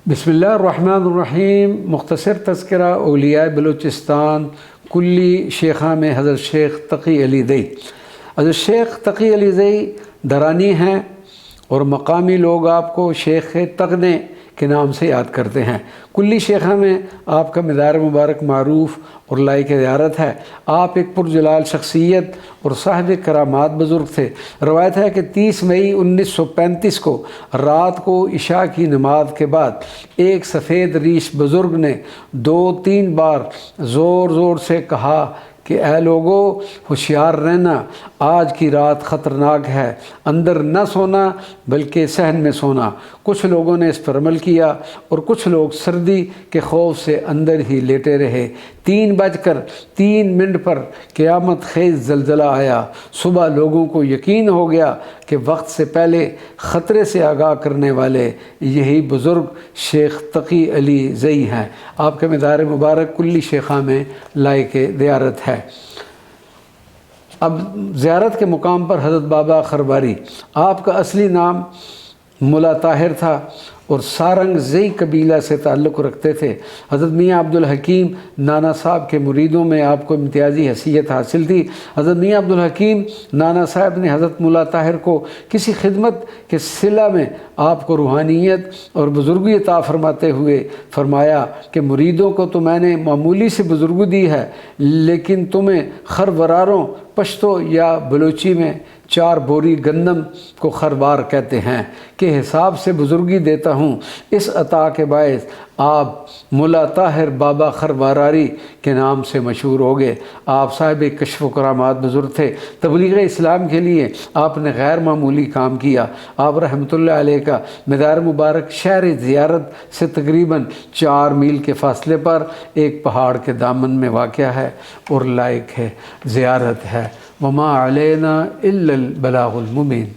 बिस्मिल्लाहिर्रहमानिर्रहीम। मुख्तसर तज़किरा औलिया बलूचिस्तान कुल्ली शेखा में हज़रत शेख तक़ी अली ज़ई। हज़रत शेख तक़ी अली ज़ई दरानी हैं और मकामी लोग आपको शेख तगने के नाम से याद करते हैं। कुल्ली शेखा में आपका मज़ार मुबारक मारूफ़ और लायक ज़ियारत है। आप एक पुरजलाल शख्सियत और साहिब करामात बुज़ुर्ग थे। रवायत है कि 30 मई 1935 को रात को इशा की नमाज के बाद एक सफ़ेद रीश बुज़ुर्ग ने 2-3 बार ज़ोर ज़ोर से कहा कि ऐ लोगो होशियार रहना, आज की रात ख़तरनाक है, अंदर न सोना बल्कि सहन में सोना। कुछ लोगों ने इस पर अमल किया और कुछ लोग सर्दी के खौफ से अंदर ही लेटे रहे। 3:03 पर क़यामत खेज़ ज़लज़ला आया। सुबह लोगों को यकीन हो गया कि वक्त से पहले ख़तरे से आगाह करने वाले यही बुज़ुर्ग शेख तक़ी अली ज़ई हैं। आपके मज़ार मुबारक कुल्ली शेखा में लायक ज़ियारत है। अब ज़ियारत के मुकाम पर हज़रत बाबा खरबारी, आपका असली नाम मुला ताहिर था और सारंग ज़ई कबीला से ताल्लुक़ रखते थे। हज़रत मियाँ अब्दुल हकीम नाना साहब के मुरीदों में आपको इम्तियाज़ी हैसियत हासिल थी। हज़रत मियाँ अब्दुल हकीम नाना साहब ने हज़रत मुला ताहिर को किसी खिदमत के सिला में आपको रूहानियत और बुज़ुर्गी अता फरमाते हुए फरमाया कि मुरीदों को तो मैंने मामूली से बुज़ुर्गी दी है, लेकिन तुम्हें खरवरारों पश्तो या बलोची में 4 बोरी गंदम को खरबार कहते हैं के हिसाब से बुज़ुर्गी देता हूँ। इस अता के बायस आप मुला ताहिर बाबा खरबारारी के नाम से मशहूर हो गए। आप साहिब कश्फ़ व करामात बुज़ुर्ग थे। तबलीग इस्लाम के लिए आपने गैर मामूली काम किया। आप रहमतुल्लाह अलैह का मज़ार मुबारक शहर ज़ियारत से तकरीबन 4 मील के फ़ासले पर एक पहाड़ के दामन में वाक़या है और लायक है ज़ियारत है। वमा अलैना इल्लल बलागुल मुबीन।